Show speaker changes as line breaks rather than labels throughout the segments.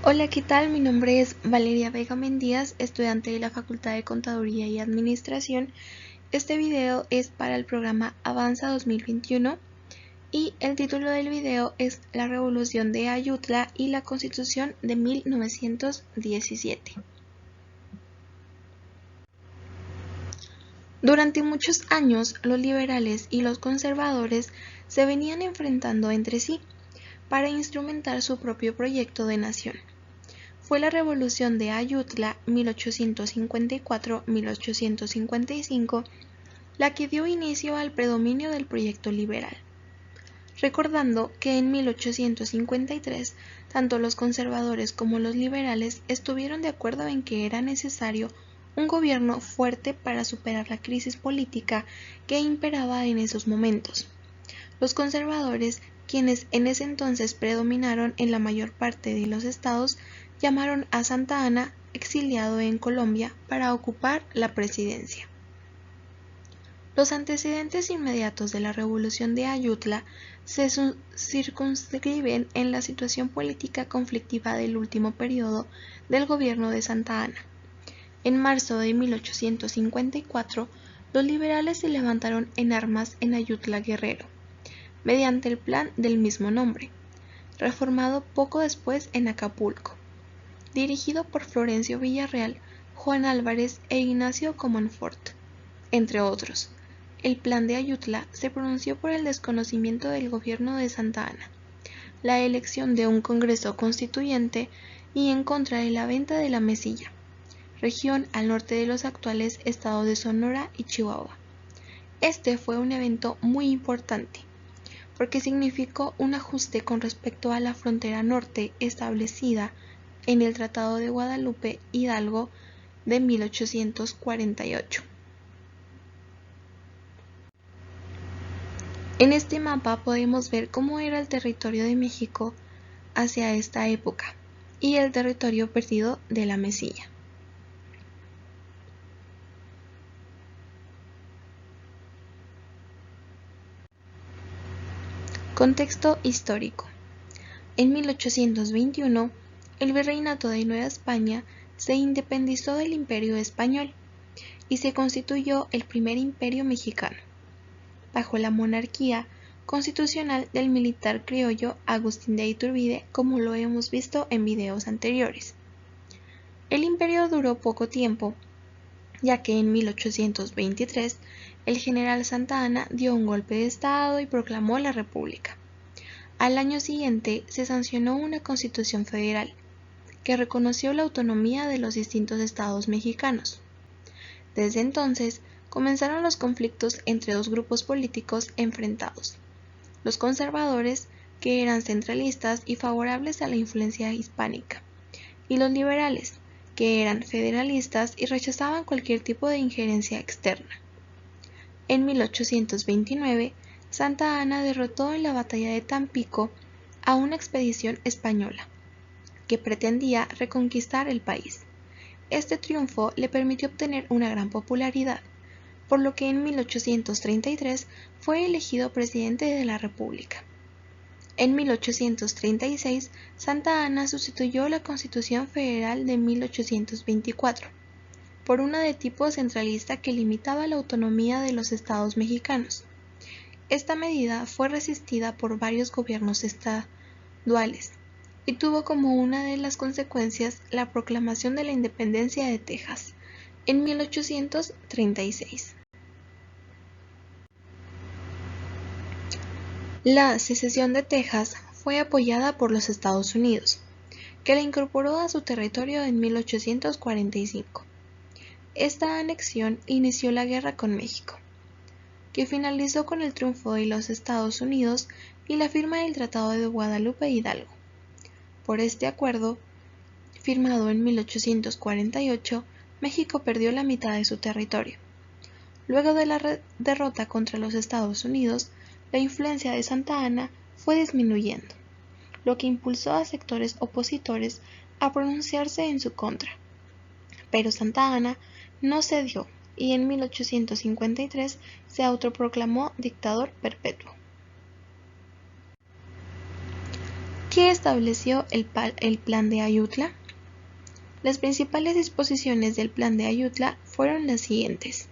Hola, ¿qué tal? Mi nombre es Valeria Vega Mendías, estudiante de la Facultad de Contaduría y Administración. Este video es para el programa Avanza 2021 y el título del video es La Revolución de Ayutla y la Constitución de 1917. Durante muchos años, los liberales y los conservadores se venían enfrentando entre sí para instrumentar su propio proyecto de nación. Fue la Revolución de Ayutla 1854-1855 la que dio inicio al predominio del proyecto liberal. Recordando que en 1853 tanto los conservadores como los liberales estuvieron de acuerdo en que era necesario un gobierno fuerte para superar la crisis política que imperaba en esos momentos. Los conservadores, quienes en ese entonces predominaron en la mayor parte de los estados, llamaron a Santa Anna, exiliado en Colombia, para ocupar la presidencia. Los antecedentes inmediatos de la Revolución de Ayutla se circunscriben en la situación política conflictiva del último periodo del gobierno de Santa Anna. En marzo de 1854, los liberales se levantaron en armas en Ayutla Guerrero, mediante el plan del mismo nombre, reformado poco después en Acapulco, dirigido por Florencio Villarreal, Juan Álvarez e Ignacio Comonfort, entre otros. El plan de Ayutla se pronunció por el desconocimiento del gobierno de Santa Anna, la elección de un Congreso Constituyente y en contra de la venta de la Mesilla, región al norte de los actuales estados de Sonora y Chihuahua. Este fue un evento muy importante, porque significó un ajuste con respecto a la frontera norte establecida en el Tratado de Guadalupe Hidalgo de 1848. En este mapa podemos ver cómo era el territorio de México hacia esta época y el territorio perdido de la Mesilla. Contexto histórico. En 1821, el Virreinato de Nueva España se independizó del Imperio Español y se constituyó el primer imperio mexicano, bajo la monarquía constitucional del militar criollo Agustín de Iturbide, como lo hemos visto en videos anteriores. El imperio duró poco tiempo, ya que en 1823 el general Santa Anna dio un golpe de estado y proclamó la república. Al año siguiente se sancionó una constitución federal, que reconoció la autonomía de los distintos estados mexicanos. Desde entonces comenzaron los conflictos entre dos grupos políticos enfrentados: los conservadores, que eran centralistas y favorables a la influencia hispánica, y los liberales, que eran federalistas y rechazaban cualquier tipo de injerencia externa. En 1829, Santa Anna derrotó en la batalla de Tampico a una expedición española, que pretendía reconquistar el país. Este triunfo le permitió obtener una gran popularidad, por lo que en 1833 fue elegido presidente de la República. En 1836, Santa Anna sustituyó la Constitución Federal de 1824 por una de tipo centralista que limitaba la autonomía de los estados mexicanos. Esta medida fue resistida por varios gobiernos estaduales y tuvo como una de las consecuencias la proclamación de la independencia de Texas en 1836. La secesión de Texas fue apoyada por los Estados Unidos, que la incorporó a su territorio en 1845. Esta anexión inició la guerra con México, que finalizó con el triunfo de los Estados Unidos y la firma del Tratado de Guadalupe Hidalgo. Por este acuerdo, firmado en 1848, México perdió la mitad de su territorio. Luego de la derrota contra los Estados Unidos, la influencia de Santa Anna fue disminuyendo, lo que impulsó a sectores opositores a pronunciarse en su contra. Pero Santa Anna no cedió y en 1853 se autoproclamó dictador perpetuo. ¿Qué estableció el Plan de Ayutla? Las principales disposiciones del Plan de Ayutla fueron las siguientes.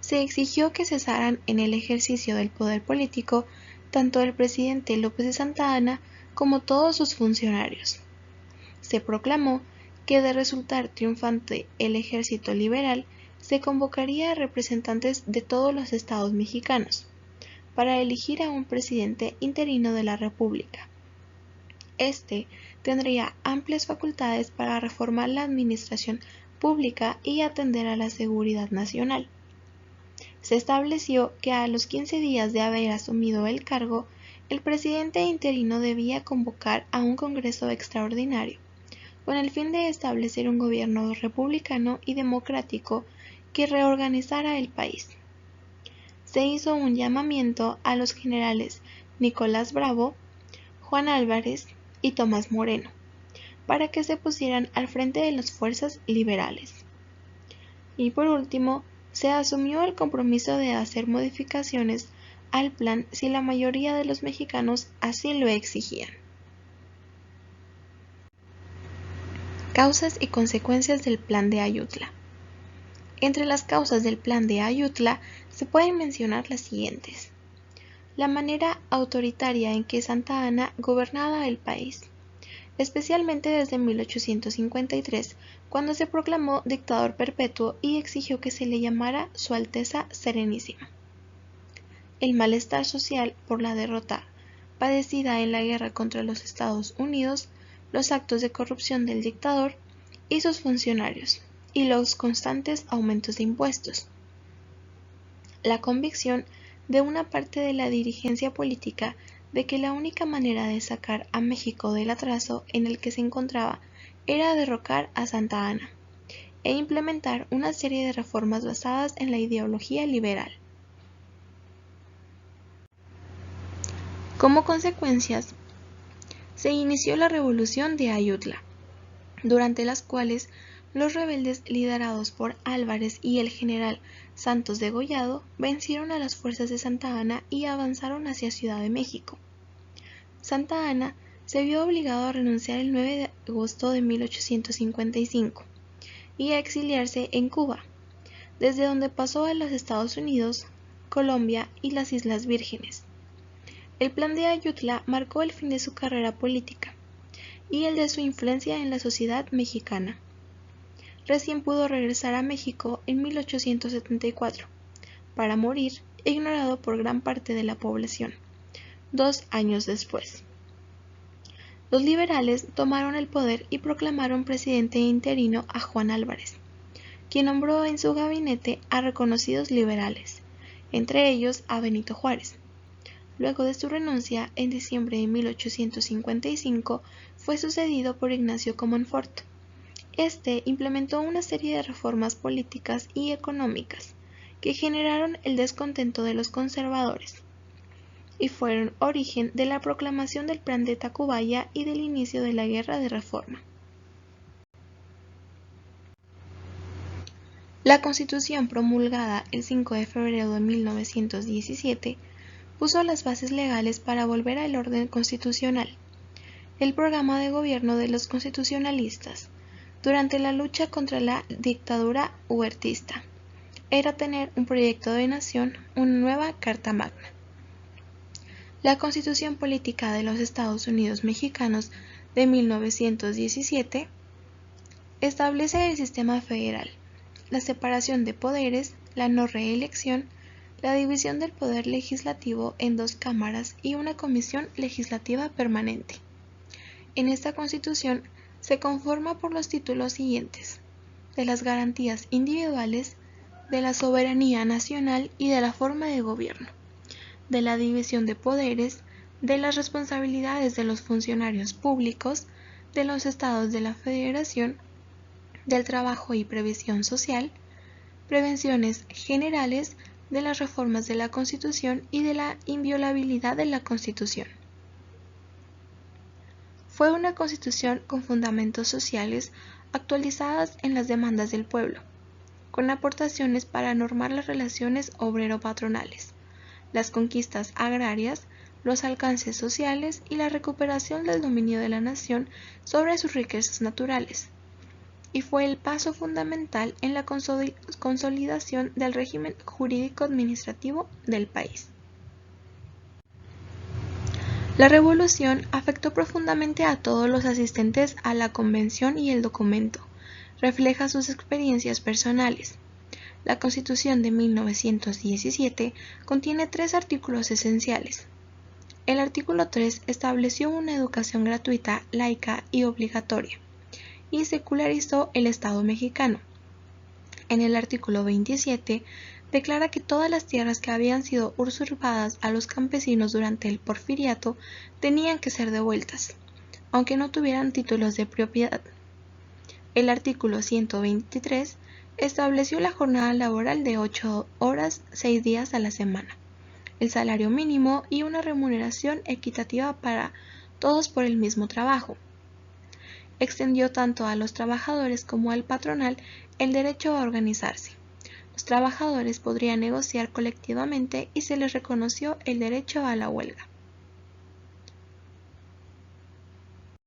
Se exigió que cesaran en el ejercicio del poder político tanto el presidente López de Santa Anna como todos sus funcionarios. Se proclamó que de resultar triunfante el ejército liberal, se convocaría a representantes de todos los estados mexicanos para elegir a un presidente interino de la República. Este tendría amplias facultades para reformar la administración pública y atender a la seguridad nacional. Se estableció que a los 15 días de haber asumido el cargo, el presidente interino debía convocar a un Congreso extraordinario, con el fin de establecer un gobierno republicano y democrático que reorganizara el país. Se hizo un llamamiento a los generales Nicolás Bravo, Juan Álvarez y Tomás Moreno, para que se pusieran al frente de las fuerzas liberales. Y por último, se asumió el compromiso de hacer modificaciones al plan si la mayoría de los mexicanos así lo exigían. Causas y consecuencias del Plan de Ayutla. Entre las causas del Plan de Ayutla se pueden mencionar las siguientes. La manera autoritaria en que Santa Anna gobernaba el país, especialmente desde 1853, cuando se proclamó dictador perpetuo y exigió que se le llamara Su Alteza Serenísima. El malestar social por la derrota padecida en la guerra contra los Estados Unidos, los actos de corrupción del dictador y sus funcionarios, y los constantes aumentos de impuestos. La convicción de una parte de la dirigencia política de que la única manera de sacar a México del atraso en el que se encontraba era derrocar a Santa Anna e implementar una serie de reformas basadas en la ideología liberal. Como consecuencias, se inició la Revolución de Ayutla, durante las cuales los rebeldes liderados por Álvarez y el general Santos Degollado vencieron a las fuerzas de Santa Anna y avanzaron hacia Ciudad de México. Santa Anna se vio obligado a renunciar el 9 de agosto de 1855 y a exiliarse en Cuba, desde donde pasó a los Estados Unidos, Colombia y las Islas Vírgenes. El Plan de Ayutla marcó el fin de su carrera política y el de su influencia en la sociedad mexicana. Recién pudo regresar a México en 1874, para morir ignorado por gran parte de la población, 2 años después. Los liberales tomaron el poder y proclamaron presidente interino a Juan Álvarez, quien nombró en su gabinete a reconocidos liberales, entre ellos a Benito Juárez. Luego de su renuncia, en diciembre de 1855, fue sucedido por Ignacio Comonfort. Este implementó una serie de reformas políticas y económicas que generaron el descontento de los conservadores y fueron origen de la proclamación del Plan de Tacubaya y del inicio de la Guerra de Reforma. La Constitución promulgada el 5 de febrero de 1917 puso las bases legales para volver al orden constitucional. El programa de gobierno de los constitucionalistas durante la lucha contra la dictadura huertista era tener un proyecto de nación, una nueva Carta Magna. La Constitución Política de los Estados Unidos Mexicanos de 1917 establece el sistema federal, la separación de poderes, la no reelección, la división del poder legislativo en 2 cámaras y una comisión legislativa permanente. En esta Constitución se conforma por los títulos siguientes: de las garantías individuales, de la soberanía nacional y de la forma de gobierno, de la división de poderes, de las responsabilidades de los funcionarios públicos, de los estados de la Federación, del trabajo y previsión social, prevenciones generales, de las reformas de la Constitución y de la inviolabilidad de la Constitución. Fue una Constitución con fundamentos sociales actualizadas en las demandas del pueblo, con aportaciones para normar las relaciones obrero-patronales, las conquistas agrarias, los alcances sociales y la recuperación del dominio de la nación sobre sus riquezas naturales, y fue el paso fundamental en la consolidación del régimen jurídico-administrativo del país. La revolución afectó profundamente a todos los asistentes a la convención y el documento refleja sus experiencias personales. La Constitución de 1917 contiene 3 artículos esenciales. El artículo 3 estableció una educación gratuita, laica y obligatoria, y secularizó el Estado mexicano. En el artículo 27 declara que todas las tierras que habían sido usurpadas a los campesinos durante el Porfiriato tenían que ser devueltas, aunque no tuvieran títulos de propiedad. El artículo 123 estableció la jornada laboral de 8 horas 6 días a la semana, el salario mínimo y una remuneración equitativa para todos por el mismo trabajo. Extendió tanto a los trabajadores como al patronal el derecho a organizarse. Los trabajadores podrían negociar colectivamente y se les reconoció el derecho a la huelga.